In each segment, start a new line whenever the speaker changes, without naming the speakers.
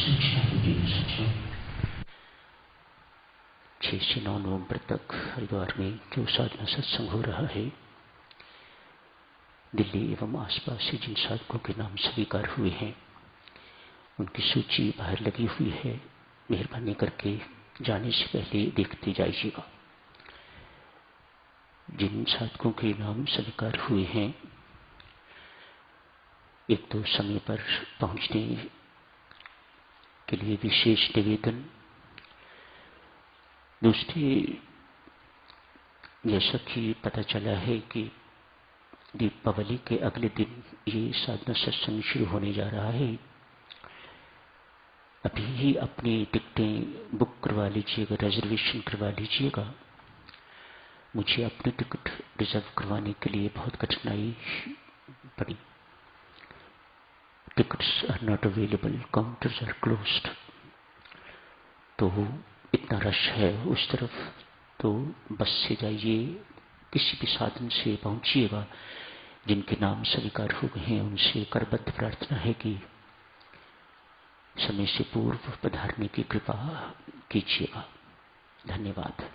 6 से 9 नवंबर तक हरिद्वार में जो साधना सत्संग हो रहा है, दिल्ली एवं आसपास से जिन साधकों के नाम स्वीकार हुए हैं उनकी सूची बाहर लगी हुई है। मेहरबानी करके जाने से पहले देखते जाइएगा। जिन साधकों के नाम स्वीकार हुए हैं, एक तो समय पर पहुंचने के लिए विशेष निवेदन, दूसरे जैसा कि पता चला है कि दीपावली के अगले दिन ये साधना सत्संग शुरू होने जा रहा है। अभी ही अपनी टिकटें बुक करवा लीजिएगा, रिजर्वेशन करवा लीजिएगा। मुझे अपनी टिकट रिजर्व करवाने के लिए बहुत कठिनाई पड़ी। Tickets are not available, counters are closed. तो इतना रश है उस तरफ, तो बस से जाइए, किसी भी साधन से पहुंचिएगा। जिनके नाम स्वीकार हो गए हैं उनसे करबद्ध प्रार्थना है कि समय से पूर्व पधारने की कृपा कीजिएगा। धन्यवाद।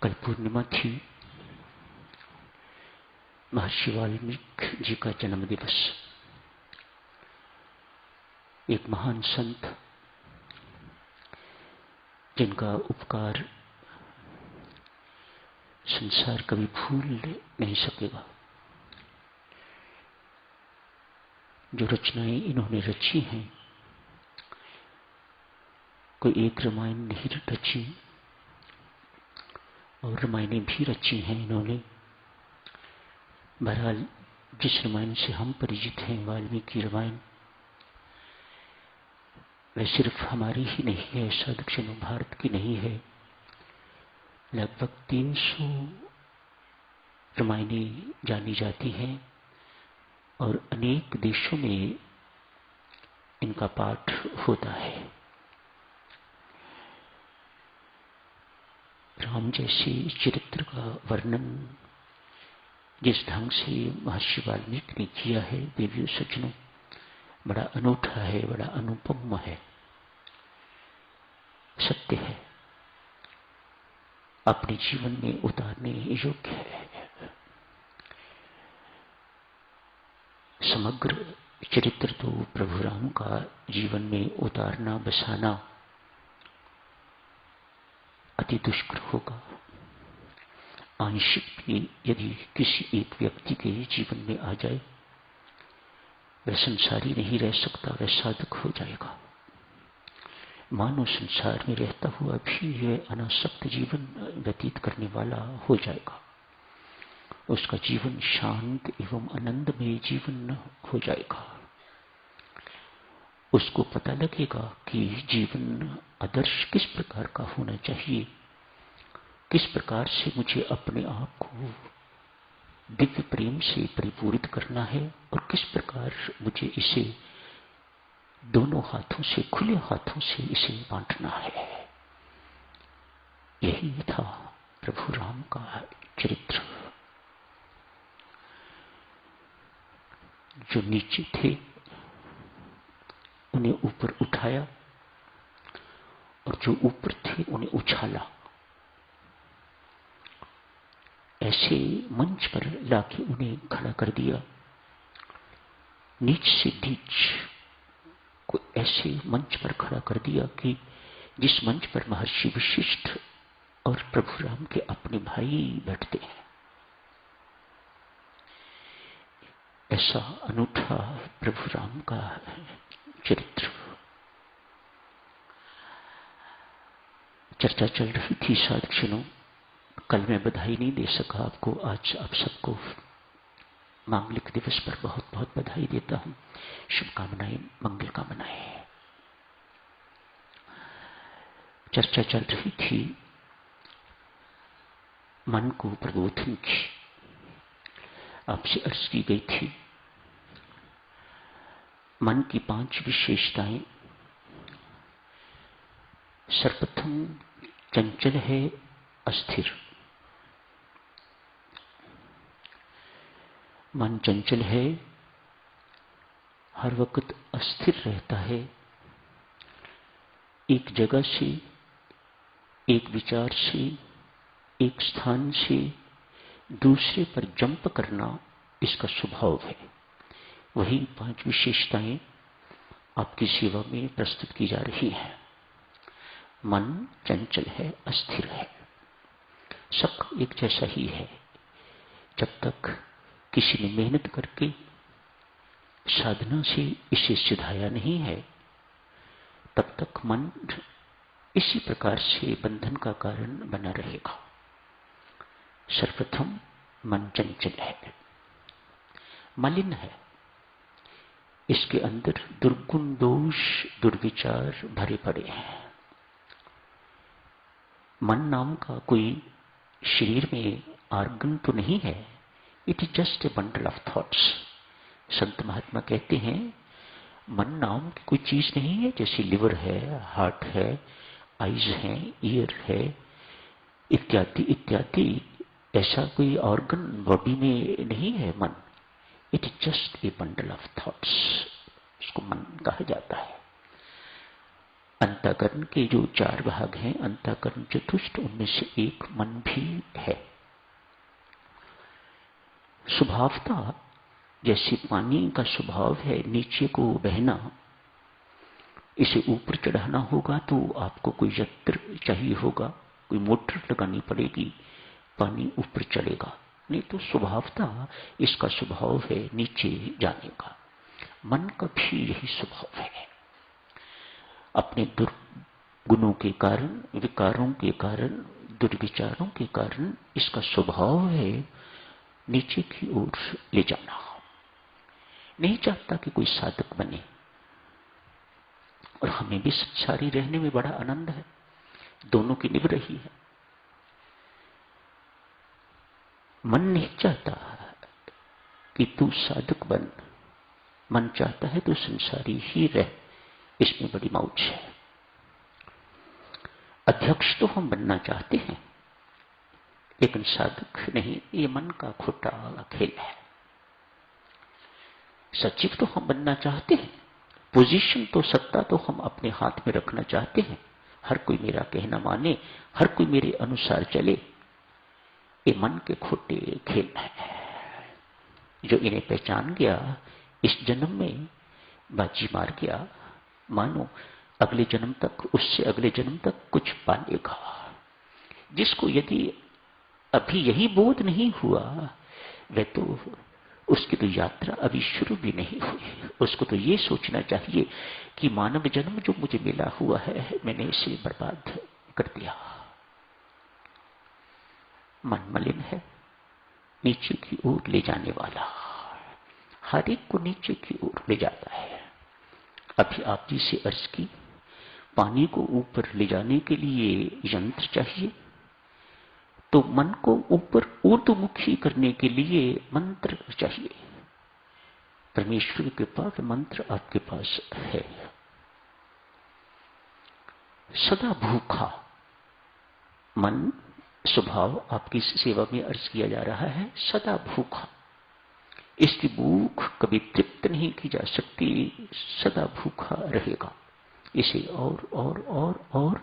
कल पूर्णिमा थी, महर्षि वाल्मीकि जी का जन्म दिवस। एक महान संत जिनका उपकार संसार कभी भूल नहीं सकेगा। जो रचनाएं इन्होंने रची हैं, कोई एक रामायण नहीं रची और रामायणें भी रची हैं इन्होंने। बहरहाल जिस रामायण से हम परिचित हैं, वाल्मीकि रामायण, वह सिर्फ हमारी ही नहीं है, दक्षिण भारत की नहीं है। लगभग 300 रामायणें जानी जाती हैं और अनेक देशों में इनका पाठ होता है। राम जैसे चरित्र का वर्णन जिस ढंग से महर्षि वाल्मीकि ने किया है, देवियों सज्जनों, बड़ा अनूठा है, बड़ा अनुपम है, सत्य है, अपने जीवन में उतारने योग्य है। समग्र चरित्र तो प्रभु राम का जीवन में उतारना बसाना अति दुष्कर होगा। आंशिक भी यदि किसी एक व्यक्ति के जीवन में आ जाए, वह संसारी नहीं रह सकता, वह साधक हो जाएगा। मानव संसार में रहता हुआ भी वह अनासक्त जीवन व्यतीत करने वाला हो जाएगा। उसका जीवन शांत एवं आनंदमय जीवन हो जाएगा। उसको पता लगेगा कि जीवन आदर्श किस प्रकार का होना चाहिए, किस प्रकार से मुझे अपने आप को दिव्य प्रेम से परिपूरित करना है और किस प्रकार मुझे इसे दोनों हाथों से, खुले हाथों से इसे बांटना है। यही था प्रभु राम का चरित्र। जो नीचे थे उन्हें ऊपर उठाया और जो ऊपर थे उन्हें उछाला। ऐसे मंच पर लाके उन्हें खड़ा कर दिया। नीच से नीच को ऐसे मंच पर खड़ा कर दिया कि जिस मंच पर महर्षि वशिष्ठ और प्रभु राम के अपने भाई बैठते हैं। ऐसा अनूठा प्रभु राम का चरित्र। चर्चा चल रही थी साधुजनों, कल मैं बधाई नहीं दे सका आपको, आज आप सबको मांगलिक दिवस पर बहुत बहुत बधाई देता हूं। शुभकामनाएं, मंगल कामनाएं। चर्चा चल रही थी मन को प्रबोधन की। आपसे अर्ज की गई थी मन की 5 विशेषताएं। सर्वप्रथम चंचल है, अस्थिर। मन चंचल है, हर वक्त अस्थिर रहता है। एक जगह से, एक विचार से, एक स्थान से दूसरे पर जंप करना इसका स्वभाव है। वही 5 विशेषताएं आपकी सेवा में प्रस्तुत की जा रही हैं। मन चंचल है, अस्थिर है, सब एक जैसा ही है। जब तक किसी ने मेहनत करके साधना से इसे सिधाया नहीं है, तब तक मन इसी प्रकार से बंधन का कारण बना रहेगा। सर्वप्रथम मन चंचल है, मलिन है, इसके अंदर दुर्गुण, दोष, दुर्विचार भरे पड़े हैं। मन नाम का कोई शरीर में आर्गन तो नहीं है, it is just a bundle of thoughts. संत महात्मा कहते हैं मन नाम की कोई चीज नहीं है, जैसे लिवर है, हार्ट है, आईज है, ईयर है, इत्यादि इत्यादि। ऐसा कोई ऑर्गन बॉडी में नहीं है मन। It is just a bundle of thoughts, इसको मन कहा जाता है। अंतःकरण के जो 4 भाग हैं, अंतःकरण चतुष्ट, उनमें से एक मन भी है। स्वभावता जैसे पानी का स्वभाव है नीचे को बहना, इसे ऊपर चढ़ाना होगा तो आपको कोई यंत्र चाहिए होगा, कोई मोटर लगानी पड़ेगी, पानी ऊपर चढ़ेगा। नहीं तो स्वभावता इसका स्वभाव है नीचे जाने का। मन का भी यही स्वभाव है। अपने दुर्गुणों के कारण, विकारों के कारण, दुर्विचारों के कारण इसका स्वभाव है नीचे की ओर ले जाना। नहीं चाहता कि कोई साधक बने, और हमें भी संसारी रहने में बड़ा आनंद है, दोनों की निभ रही है। मन नहीं चाहता कि तू साधक बन, मन चाहता है तू संसारी ही रह, इसमें बड़ी मौज है। अध्यक्ष तो हम बनना चाहते हैं, लेकिन साधक नहीं, ये मन का खोटा खेल है। सचिव तो हम बनना चाहते हैं, पोजीशन तो, सत्ता तो हम अपने हाथ में रखना चाहते हैं। हर कोई मेरा कहना माने, हर कोई मेरे अनुसार चले, ये मन के खोटे खेल हैं। जो इन्हें पहचान गया, इस जन्म में बाजी मार गया, मानो अगले जन्म तक, उससे अगले जन्म तक कुछ पालेगा। जिसको यदि अभी यही बोध नहीं हुआ, वह तो, उसकी तो यात्रा अभी शुरू भी नहीं हुई। उसको तो ये सोचना चाहिए कि मानव जन्म जो मुझे मिला हुआ है, मैंने इसे बर्बाद कर दिया। मन मलिन है, नीचे की ओर ले जाने वाला, हर एक को नीचे की ओर ले जाता है। अभी आप जी से अर्ज की, पानी को ऊपर ले जाने के लिए यंत्र चाहिए, तो मन को ऊपर ऊर्ध्वमुखी करने के लिए मंत्र चाहिए। परमेश्वर की कृपा का मंत्र आपके पास है। सदा भूखा मन स्वभाव आपकी सेवा में अर्ज किया जा रहा है, सदा भूखा। इसकी भूख कभी तृप्त नहीं की जा सकती, सदा भूखा रहेगा। इसे और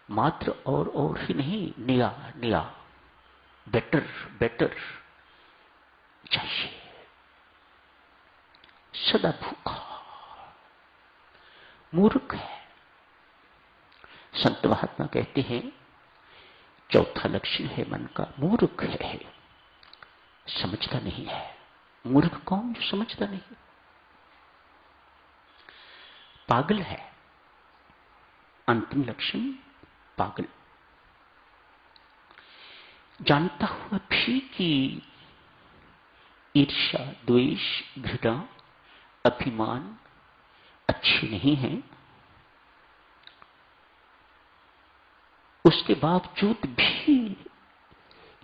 मात्र और ही नहीं, नया नया, बेटर बेटर चाहिए। सदा भूखा मूर्ख है। संत महात्मा कहते हैं चौथा लक्षण है मन का, मूर्ख है, समझता नहीं है। मूर्ख कौन? जो समझता नहीं। पागल है, अंतिम लक्षण पागल। जानता हुआ भी कि ईर्ष्या, द्वेष, घृणा, अभिमान अच्छे नहीं है, उसके बावजूद भी,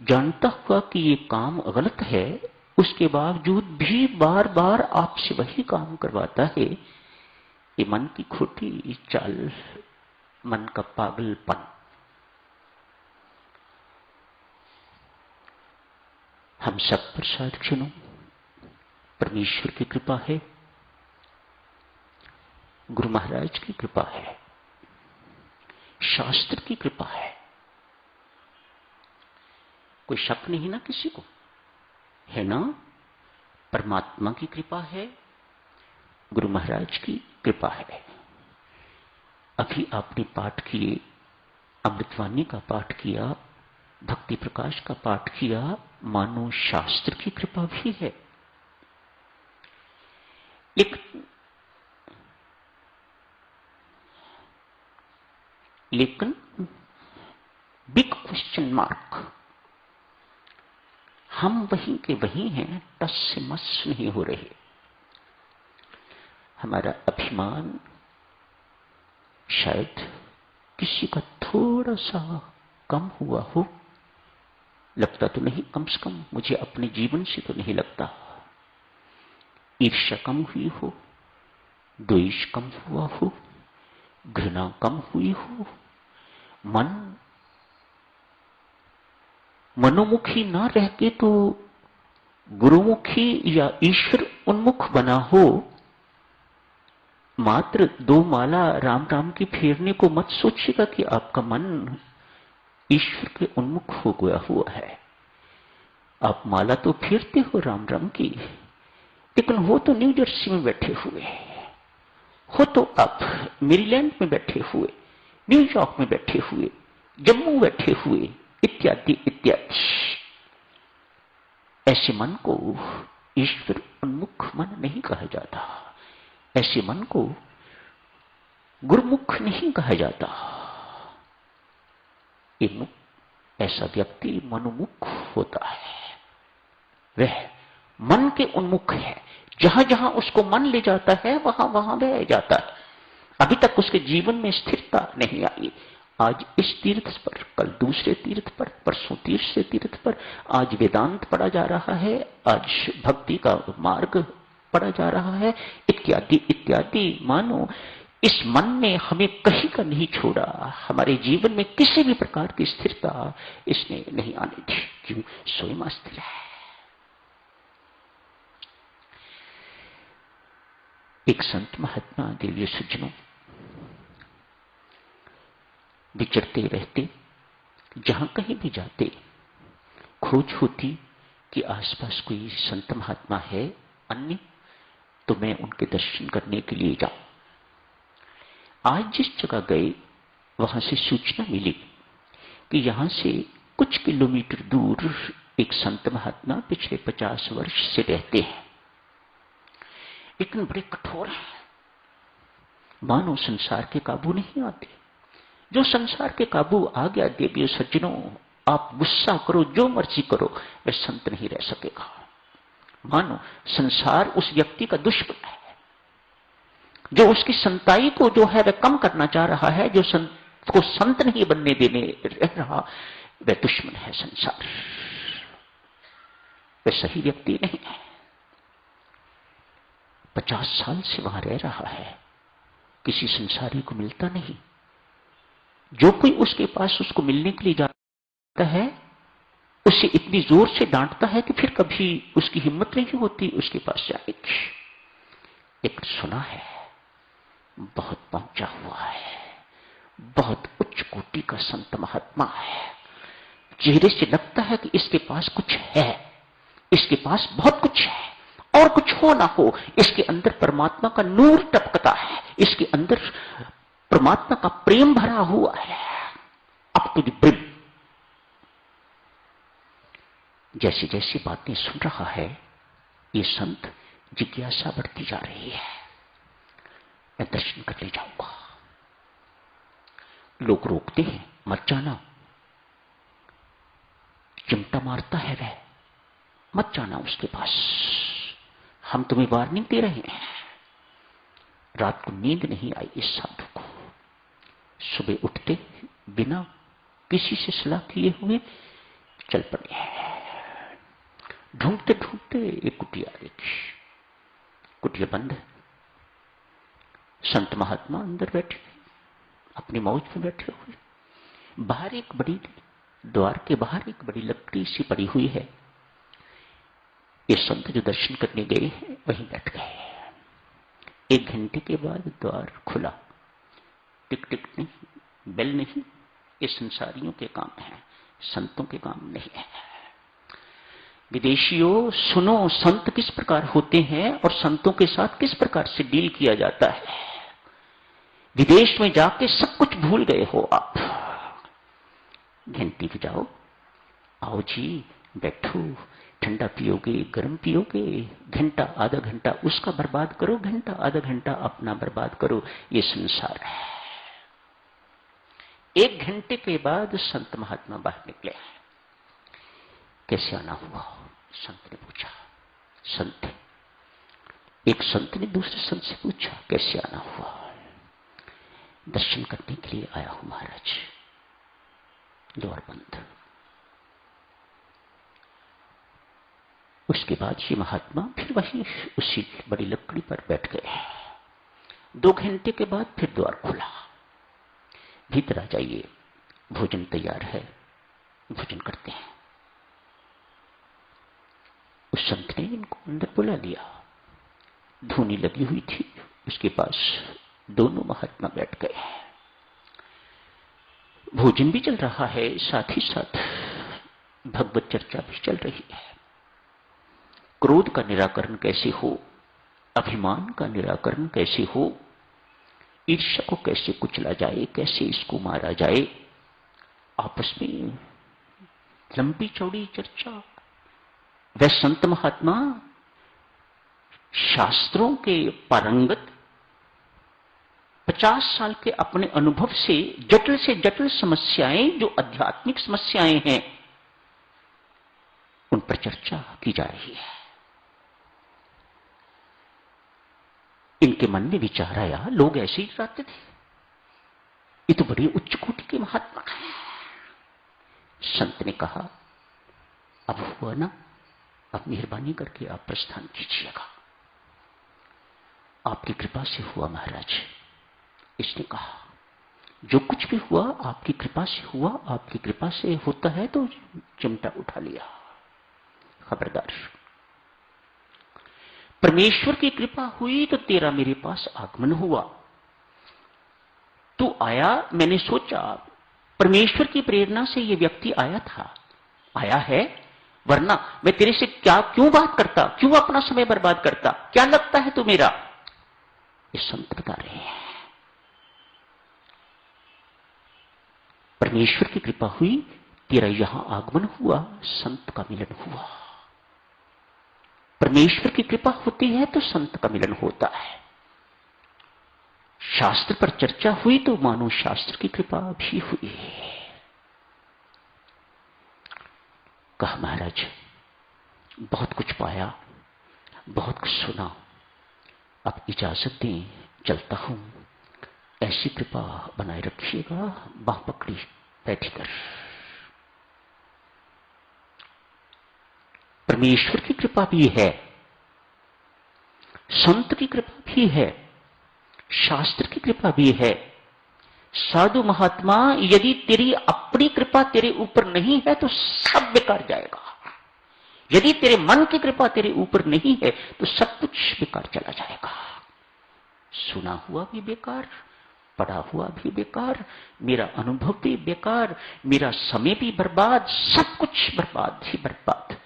जानता हुआ कि ये काम गलत है, उसके बावजूद भी बार बार आपसे वही काम करवाता है। ये मन की खोटी चाल, मन का पागलपन। हम सब पर साथियों परमेश्वर की कृपा है, गुरु महाराज की कृपा है, शास्त्र की कृपा है, कोई शक नहीं ना किसी को, है ना? परमात्मा की कृपा है, गुरु महाराज की कृपा है। अभी आपने पाठ किए, अमृतवाणी का पाठ किया, भक्ति प्रकाश का पाठ किया, मानो शास्त्र की कृपा भी है। लेकिन बिग क्वेश्चन मार्क, हम वहीं के वहीं हैं, टस से मस नहीं हो रहे। हमारा अभिमान शायद किसी का थोड़ा सा कम हुआ हो, लगता तो नहीं, कम से कम मुझे अपने जीवन से तो नहीं लगता। ईर्ष्या कम हुई हो, द्वेष कम हुआ हो, घृणा कम हुई हो, मन मनोमुखी ना रह के तो गुरुमुखी या ईश्वर उन्मुख बना हो। मात्र 2 माला राम राम की फेरने को मत सोचिएगा कि आपका मन ईश्वर के उन्मुख हो गया हुआ है। आप माला तो फेरते हो राम राम की, लेकिन हो तो न्यू जर्सी में बैठे हुए, हो तो आप मेरीलैंड में बैठे हुए, न्यूयॉर्क में बैठे हुए, जम्मू बैठे हुए, इत्यादि इत्यादि। ऐसे मन को ईश्वर उन्मुख मन नहीं कहा जाता, ऐसे मन को गुरुमुख नहीं कहा जाता। ऐसा व्यक्ति मनोमुख होता है, वह मन के उन्मुख है। जहां जहां उसको मन ले जाता है वहां वहां बह जाता है। अभी तक उसके जीवन में स्थिरता नहीं आई। आज इस तीर्थ पर, कल दूसरे तीर्थ पर, परसों तीसरे तीर्थ पर, आज वेदांत पढ़ा जा रहा है, आज भक्ति का मार्ग पढ़ा जा रहा है, इत्यादि इत्यादि। मानो इस मन ने हमें कहीं का नहीं छोड़ा, हमारे जीवन में किसी भी प्रकार की स्थिरता इसने नहीं आने दी। क्यों? स्वयं अस्थिर है। एक संत महात्मा दिव्य सज्जनों विचरते रहते, जहां कहीं भी जाते खोज होती कि आसपास कोई संत महात्मा है अन्य, तो मैं उनके दर्शन करने के लिए जाऊं। आज जिस जगह गए वहां से सूचना मिली कि यहां से कुछ किलोमीटर दूर एक संत महात्मा पिछले 50 वर्ष से रहते हैं, लेकिन बड़े कठोर हैं, मानो संसार के काबू नहीं आते। जो संसार के काबू आ गया, देवियों सज्जनों, आप गुस्सा करो, जो मर्जी करो, वह संत नहीं रह सकेगा। मानो संसार उस व्यक्ति का दुश्मन है, जो उसकी संताई को जो है वह कम करना चाह रहा है, जो संत को संत नहीं बनने देने रह रहा, वह दुश्मन है संसार, वह सही व्यक्ति नहीं है। 50 साल से वहां रह रहा है, किसी संसारी को मिलता नहीं। जो कोई उसके पास उसको मिलने के लिए जाता है, उसे इतनी जोर से डांटता है कि फिर कभी उसकी हिम्मत नहीं होती उसके पास जाने की। एक सुना है, बहुत पहुंचा हुआ है, बहुत उच्च कोटि का संत महात्मा है, चेहरे से लगता है कि इसके पास कुछ है, इसके पास बहुत कुछ है, और कुछ हो ना हो, इसके अंदर परमात्मा का नूर टपकता है, इसके अंदर परमात्मा का प्रेम भरा हुआ है, अप टू द ब्रिम। जैसे जैसे बातें सुन रहा है, ये संत जिज्ञासा बढ़ती जा रही है, मैं दर्शन कर ले जाऊंगा। लोग रोकते हैं, मत जाना, चिमटा मारता है वह, मत जाना उसके पास, हम तुम्हें वार्निंग दे रहे हैं। रात को नींद नहीं आई इस साधु को। सुबह उठते बिना किसी से सलाह किए हुए चल पड़े। ढूंढते ढूंढते एक कुटिया देखी, कुटिया बंद है, संत महात्मा अंदर बैठे, अपनी मौज में बैठे हुए। बाहर एक बड़ी, द्वार के बाहर एक बड़ी लकड़ी सी पड़ी हुई है। ये संत जो दर्शन करने गए हैं वहीं बैठ गए। 1 घंटे के बाद द्वार खुला। टिक टिक नहीं, बेल नहीं, ये संसारियों के काम है, संतों के काम नहीं है। विदेशियों सुनो, संत किस प्रकार होते हैं और संतों के साथ किस प्रकार से डील किया जाता है। विदेश में जाके सब कुछ भूल गए हो आप। घंटी बजाओ, आओ जी बैठो, ठंडा पियोगे, गर्म पियोगे, घंटा आधा घंटा उसका बर्बाद करो, घंटा आधा घंटा अपना बर्बाद करो। ये संसार है। 1 घंटे के बाद संत महात्मा बाहर निकले। कैसे आना हुआ? संत ने पूछा। संत, एक संत ने दूसरे संत से पूछा कैसे आना हुआ? दर्शन करने के लिए आया हूं महाराज। द्वार बंद। उसके बाद ये महात्मा फिर वही उसी बड़ी लकड़ी पर बैठ गए। 2 घंटे के बाद फिर द्वार खुला। भीतर आ जाइए, भोजन तैयार है, भोजन करते हैं। उस संत ने इनको अंदर बुला लिया। धूनी लगी हुई थी उसके पास, दोनों महात्मा बैठ गए। भोजन भी चल रहा है, साथ ही साथ भगवत चर्चा भी चल रही है। क्रोध का निराकरण कैसे हो, अभिमान का निराकरण कैसे हो, ईर्ष्या को कैसे कुचला जाए, कैसे इसको मारा जाए, आपस में लंबी चौड़ी चर्चा। वह संत महात्मा शास्त्रों के पारंगत, 50 साल के अपने अनुभव से जटिल समस्याएं, जो आध्यात्मिक समस्याएं हैं, उन पर चर्चा की जा रही है। इनके मन में विचार आया, लोग ऐसे ही डराते थे, ये तो बड़ी उच्च कोटि के महात्मा हैं। संत ने कहा, अब हुआ ना, अब मेहरबानी करके आप प्रस्थान कीजिएगा। आपकी कृपा से हुआ महाराज। इसने कहा, जो कुछ भी हुआ आपकी कृपा से हुआ, आपकी कृपा से होता है तो चिमटा उठा लिया। खबरदार, परमेश्वर की कृपा हुई तो तेरा मेरे पास आगमन हुआ। तू आया, मैंने सोचा परमेश्वर की प्रेरणा से यह व्यक्ति आया था, आया है, वरना मैं तेरे से क्यों बात करता, क्यों अपना समय बर्बाद करता, क्या लगता है तू मेरा? ये संत बता रहे हैं। परमेश्वर की कृपा हुई, तेरा यहां आगमन हुआ, संत का मिलन हुआ। परमेश्वर की कृपा होती है तो संत का मिलन होता है। शास्त्र पर चर्चा हुई तो मानो शास्त्र की कृपा भी हुई। कहा, महाराज बहुत कुछ पाया, बहुत कुछ सुना, अब इजाजत दें, चलता हूं। ऐसी कृपा बनाए रखिएगा। बाह पकड़ी, बैठकर। परमेश्वर की कृपा भी है, संत की कृपा भी है, शास्त्र की कृपा भी है। साधु महात्मा, यदि तेरी अपनी कृपा तेरे ऊपर नहीं है तो सब बेकार जाएगा। यदि तेरे मन की कृपा तेरे ऊपर नहीं है तो सब कुछ बेकार चला जाएगा। सुना हुआ भी बेकार, पढ़ा हुआ भी बेकार, मेरा अनुभव भी बेकार, मेरा समय भी बर्बाद, सब कुछ बर्बाद ही बर्बाद।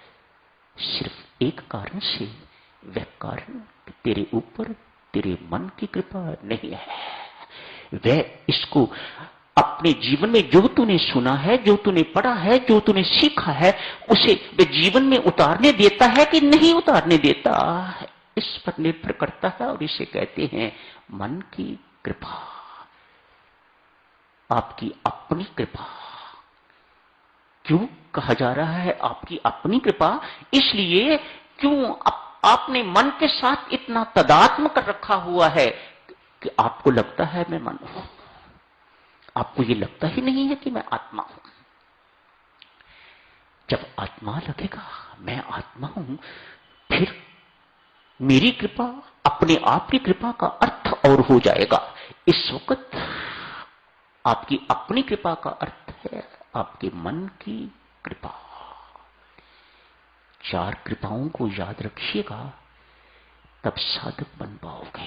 सिर्फ एक कारण से, वह कारण तेरे ऊपर तेरे मन की कृपा नहीं है। वह इसको अपने जीवन में जो तूने सुना है, जो तूने पढ़ा है, जो तूने सीखा है, उसे वह जीवन में उतारने देता है कि नहीं उतारने देता, इस पर निर्भर करता है। और इसे कहते हैं मन की कृपा, आपकी अपनी कृपा। क्यों कहा जा रहा है आपकी अपनी कृपा? इसलिए क्यों आपने मन के साथ इतना तदात्म कर रखा हुआ है कि आपको लगता है मैं मन हूं, आपको यह लगता ही नहीं है कि मैं आत्मा हूं। जब आत्मा लगेगा मैं आत्मा हूं, फिर मेरी कृपा अपने आप की कृपा का अर्थ और हो जाएगा। इस वक्त आपकी अपनी कृपा का अर्थ है आपके मन की कृपा। 4 कृपाओं को याद रखिएगा, तब साधक बन पाओगे।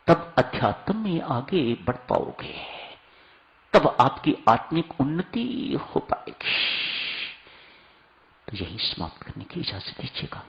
तब अध्यात्म में आगे बढ़ पाओगे, तब आपकी आत्मिक उन्नति हो पाएगी। तो यही समाप्त करने की इजाजत दीजिएगा।